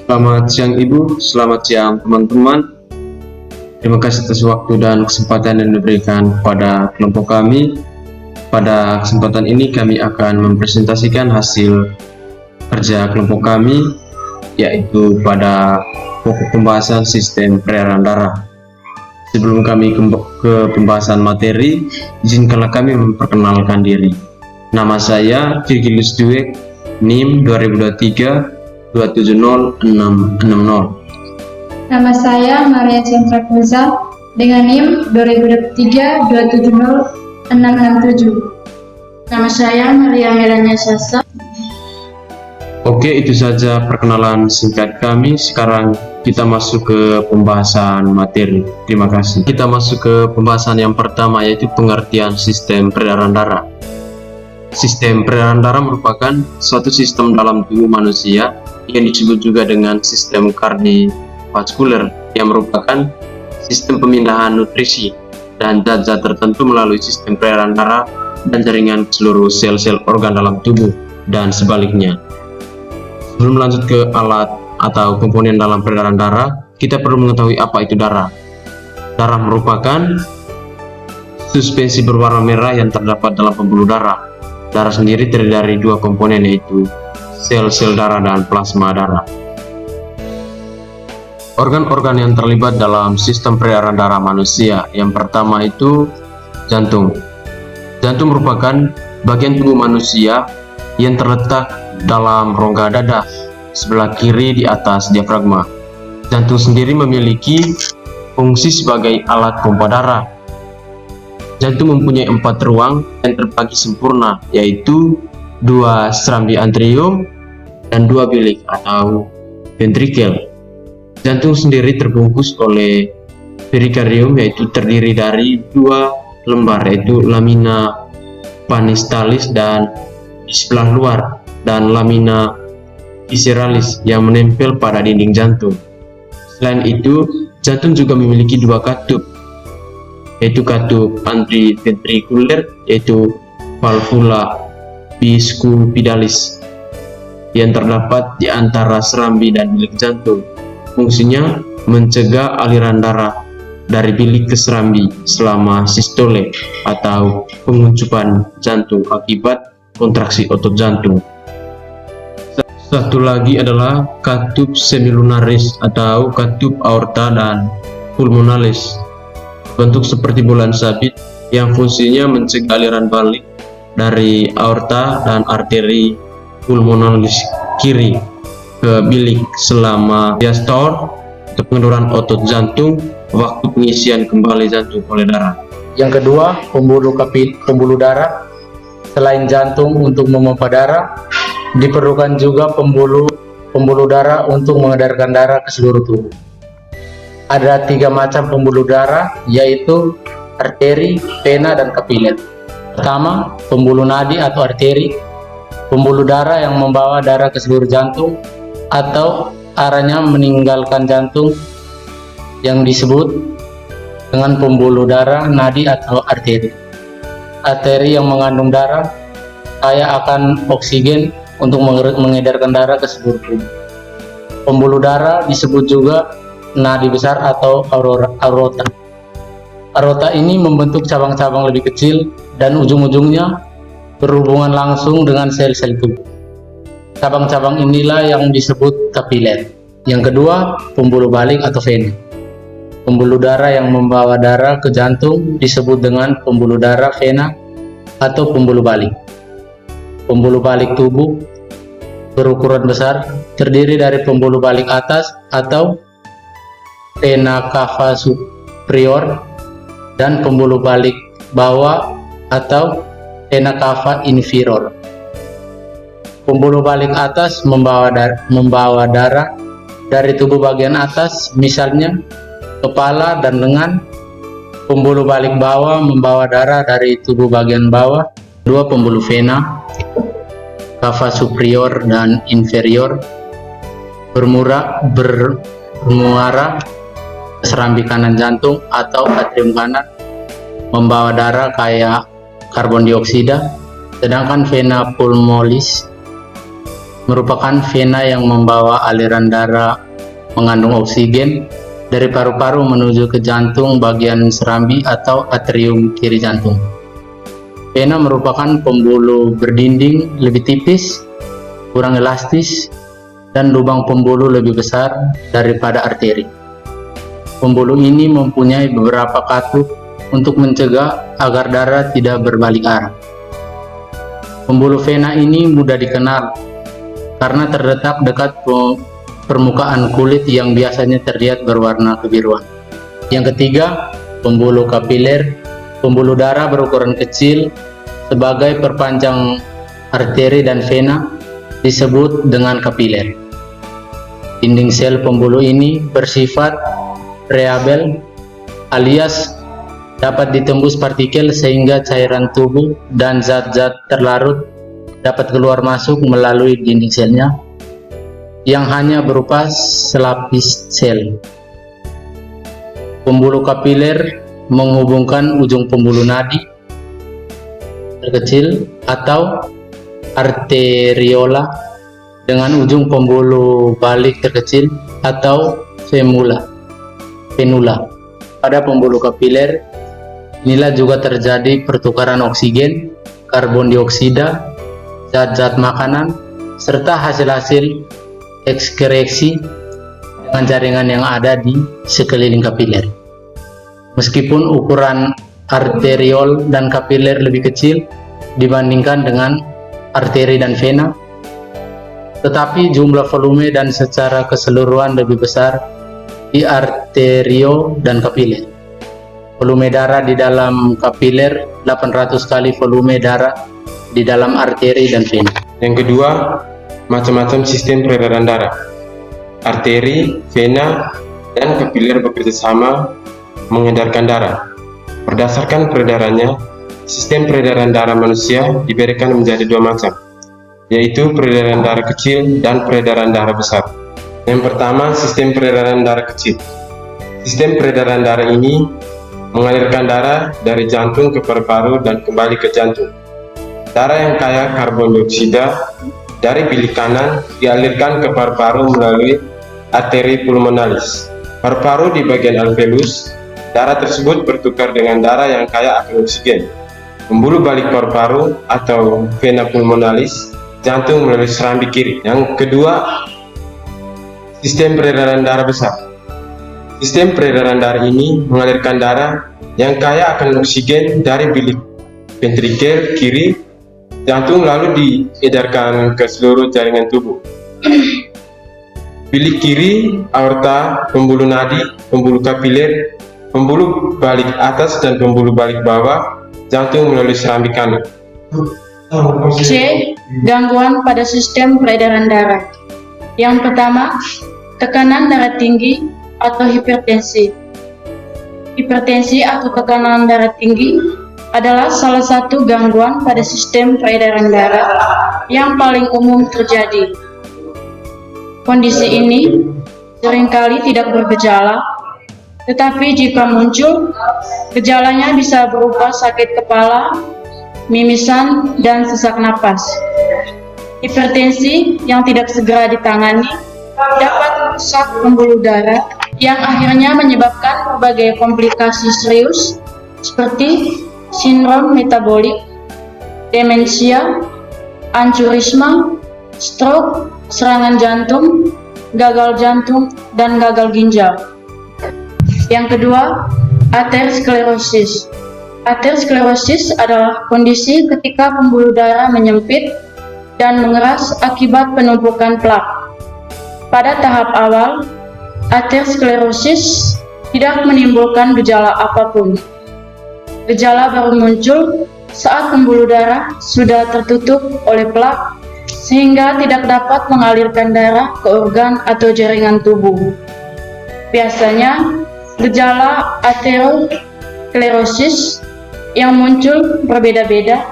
Selamat siang Ibu, selamat siang teman-teman. Terima kasih atas waktu dan kesempatan yang diberikan kepada kelompok kami. Pada kesempatan ini kami akan mempresentasikan hasil kerja kelompok kami, yaitu pada pokok pembahasan sistem peredaran darah. Sebelum kami ke pembahasan materi, izinkanlah kami memperkenalkan diri. Nama saya Virgilius Duek, NIM 2023 270-660. Nama saya Maria Chandra Kuza dengan NIM 2023-270-667. Nama saya Maria Melania Syasa. Oke, itu saja perkenalan singkat kami. Sekarang kita masuk ke pembahasan materi. Terima kasih. Kita masuk ke pembahasan yang pertama, yaitu pengertian sistem peredaran darah. Sistem peredaran darah merupakan suatu sistem dalam tubuh manusia yang disebut juga dengan sistem kardiovaskuler, yang merupakan sistem pemindahan nutrisi dan zat-zat tertentu melalui sistem peredaran darah dan jaringan seluruh sel-sel organ dalam tubuh dan sebaliknya. Sebelum lanjut ke alat atau komponen dalam peredaran darah, kita perlu mengetahui apa itu darah. Darah merupakan suspensi berwarna merah yang terdapat dalam pembuluh darah. Darah sendiri terdiri dari dua komponen, yaitu sel-sel darah dan plasma darah. Organ-organ yang terlibat dalam sistem peredaran darah manusia, yang pertama itu jantung. Jantung merupakan bagian tubuh manusia yang terletak dalam rongga dada sebelah kiri di atas diafragma. Jantung sendiri memiliki fungsi sebagai alat pompa darah. Jantung mempunyai 4 ruang yang terbagi sempurna, yaitu 2 serambi antrium dan 2 bilik atau ventrikel. Jantung sendiri terbungkus oleh perikardium, yaitu terdiri dari 2 lembar, yaitu lamina panistalis dan di sebelah luar, dan lamina visceralis yang menempel pada dinding jantung. Selain itu, jantung juga memiliki 2 katup, yaitu katup antiventrikuler, yaitu valvula biscupidalis, yang terdapat di antara serambi dan bilik jantung. Fungsinya mencegah aliran darah dari bilik ke serambi selama sistole atau penguncupan jantung akibat kontraksi otot jantung. Satu lagi adalah katup semilunaris atau katup aorta dan pulmonalis, bentuk seperti bulan sabit yang fungsinya mencegah aliran balik dari aorta dan arteri pulmonalis kiri ke bilik selama diastole atau pengenduran otot jantung waktu pengisian kembali jantung oleh darah. Yang kedua, pembuluh darah. Selain jantung untuk memompa darah, diperlukan juga pembuluh darah untuk mengedarkan darah ke seluruh tubuh. Ada 3 macam pembuluh darah, yaitu arteri, vena, dan kapiler. Pertama, pembuluh nadi atau arteri, pembuluh darah yang membawa darah ke seluruh jantung atau arahnya meninggalkan jantung, yang disebut dengan pembuluh darah nadi atau arteri. Arteri yang mengandung darah kaya akan oksigen untuk mengedarkan darah ke seluruh tubuh. Pembuluh darah disebut juga nadi besar atau aorta. Aorta ini membentuk cabang-cabang lebih kecil dan ujung-ujungnya berhubungan langsung dengan sel-sel tubuh. Cabang-cabang inilah yang disebut kapiler. Yang kedua, pembuluh balik atau vena. Pembuluh darah yang membawa darah ke jantung disebut dengan pembuluh darah vena atau pembuluh balik. Pembuluh balik tubuh berukuran besar terdiri dari pembuluh balik atas atau vena cava superior dan pembuluh balik bawah atau vena cava inferior. Pembuluh balik atas membawa darah dari tubuh bagian atas, misalnya kepala dan lengan. Pembuluh balik bawah membawa darah dari tubuh bagian bawah. 2 pembuluh vena, cava superior dan inferior, bermuara ke serambi kanan jantung atau atrium kanan, membawa darah kayak karbon dioksida. Sedangkan vena pulmonalis merupakan vena yang membawa aliran darah mengandung oksigen dari paru-paru menuju ke jantung bagian serambi atau atrium kiri jantung. Vena merupakan pembuluh berdinding lebih tipis, kurang elastis, dan lubang pembuluh lebih besar daripada arteri. Pembuluh ini mempunyai beberapa katup untuk mencegah agar darah tidak berbalik arah. Pembuluh vena ini mudah dikenal karena terletak dekat permukaan kulit yang biasanya terlihat berwarna kebiruan. Yang ketiga, pembuluh kapiler. Pembuluh darah berukuran kecil sebagai perpanjang arteri dan vena disebut dengan kapiler. Dinding sel pembuluh ini bersifat permeabel alias dapat ditembus partikel sehingga cairan tubuh dan zat-zat terlarut dapat keluar masuk melalui dinding selnya yang hanya berupa selapis sel. Pembuluh kapiler menghubungkan ujung pembuluh nadi terkecil atau arteriola dengan ujung pembuluh balik terkecil atau venula. Pada pembuluh kapiler inilah juga terjadi pertukaran oksigen, karbon dioksida, zat-zat makanan, serta hasil-hasil ekskresi dengan jaringan yang ada di sekeliling kapiler. Meskipun ukuran arteriol dan kapiler lebih kecil dibandingkan dengan arteri dan vena, tetapi jumlah volume dan secara keseluruhan lebih besar di arterio dan kapiler. Volume darah di dalam kapiler 800 kali volume darah di dalam arteri dan vena. Yang kedua, macam-macam sistem peredaran darah. Arteri, vena, dan kapiler bekerja sama mengedarkan darah. Berdasarkan peredarannya, sistem peredaran darah manusia diberikan menjadi dua macam, yaitu peredaran darah kecil dan peredaran darah besar. Yang pertama, sistem peredaran darah kecil. Sistem peredaran darah ini mengalirkan darah dari jantung ke paru-paru dan kembali ke jantung. Darah yang kaya karbon dioksida dari bilik kanan dialirkan ke paru-paru melalui arteri pulmonalis. Paru-paru di bagian alveolus, darah tersebut bertukar dengan darah yang kaya akan oksigen. Pembuluh balik paru-paru atau vena pulmonalis, jantung melalui serambi kiri. Yang kedua, sistem peredaran darah besar. Sistem peredaran darah ini mengalirkan darah yang kaya akan oksigen dari bilik ventrikel kiri jantung lalu diedarkan ke seluruh jaringan tubuh. Bilik kiri, aorta, pembuluh nadi, pembuluh kapiler, pembuluh balik atas dan pembuluh balik bawah, jantung melalui serambi kanan. C. Gangguan pada sistem peredaran darah. Yang pertama, tekanan darah tinggi atau hipertensi. Hipertensi atau tekanan darah tinggi adalah salah satu gangguan pada sistem peredaran darah yang paling umum terjadi. Kondisi ini seringkali tidak bergejala, tetapi jika muncul, gejalanya bisa berupa sakit kepala, mimisan, dan sesak napas. Hipertensi yang tidak segera ditangani dapat merusak pembuluh darah yang akhirnya menyebabkan berbagai komplikasi serius seperti sindrom metabolik, demensia, aneurisma, stroke, serangan jantung, gagal jantung, dan gagal ginjal. Yang kedua, aterosklerosis. Aterosklerosis adalah kondisi ketika pembuluh darah menyempit dan mengeras akibat penumpukan plak. Pada tahap awal, aterosklerosis tidak menimbulkan gejala apapun. Gejala baru muncul saat pembuluh darah sudah tertutup oleh plak sehingga tidak dapat mengalirkan darah ke organ atau jaringan tubuh. Biasanya, gejala aterosklerosis yang muncul berbeda-beda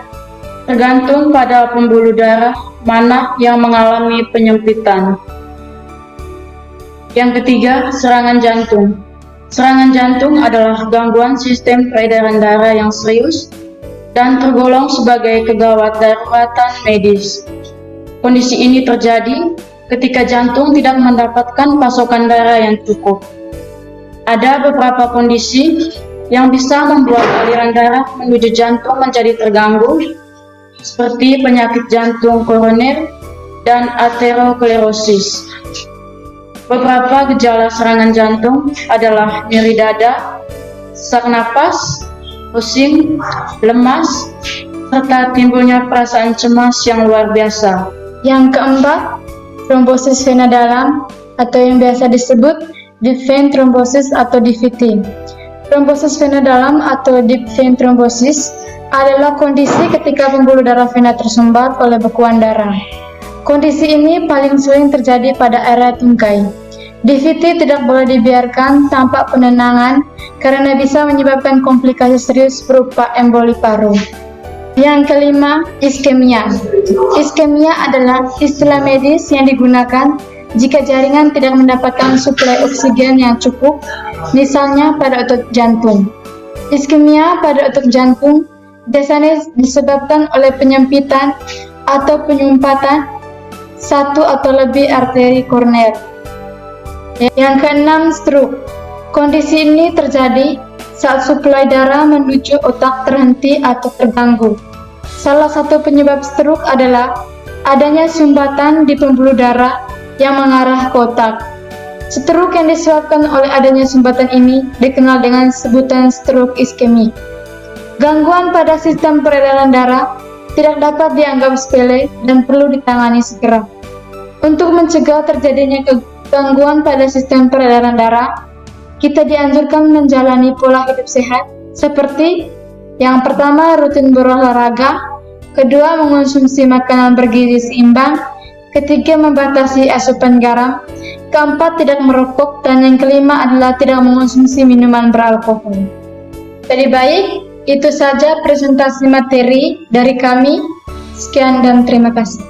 tergantung pada pembuluh darah mana yang mengalami penyempitan. Yang ketiga, serangan jantung. Serangan jantung adalah gangguan sistem peredaran darah yang serius dan tergolong sebagai kegawat daruratan medis. Kondisi ini terjadi ketika jantung tidak mendapatkan pasokan darah yang cukup. Ada beberapa kondisi yang bisa membuat aliran darah menuju jantung menjadi terganggu, seperti penyakit jantung koroner dan aterosklerosis. Beberapa gejala serangan jantung adalah nyeri dada, sesak napas, pusing, lemas, serta timbulnya perasaan cemas yang luar biasa. Yang keempat, trombosis vena dalam atau yang biasa disebut deep vein thrombosis atau DVT. Trombosis vena dalam atau deep vein thrombosis adalah kondisi ketika pembuluh darah vena tersumbat oleh bekuan darah. Kondisi ini paling sering terjadi pada area tungkai. DVT tidak boleh dibiarkan tanpa penenangan karena bisa menyebabkan komplikasi serius berupa emboli paru. Yang kelima, iskemia. Iskemia adalah istilah medis yang digunakan jika jaringan tidak mendapatkan suplai oksigen yang cukup, misalnya pada otot jantung. Iskemia pada otot jantung biasanya disebabkan oleh penyempitan atau penyumpatan satu atau lebih arteri koroner. Yang keenam, stroke. Kondisi ini terjadi saat suplai darah menuju otak terhenti atau terganggu. Salah satu penyebab stroke adalah adanya sumbatan di pembuluh darah yang mengarah ke otak. Stroke yang disebabkan oleh adanya sumbatan ini dikenal dengan sebutan stroke iskemik. Gangguan pada sistem peredaran darah tidak dapat dianggap sepele dan perlu ditangani segera. Untuk mencegah terjadinya gangguan pada sistem peredaran darah, kita dianjurkan menjalani pola hidup sehat seperti yang pertama, rutin berolahraga, kedua, mengonsumsi makanan bergizi seimbang, ketiga, membatasi asupan garam, keempat, tidak merokok, dan yang kelima adalah tidak mengonsumsi minuman beralkohol. Jadi baik, itu saja presentasi materi dari kami. Sekian dan terima kasih.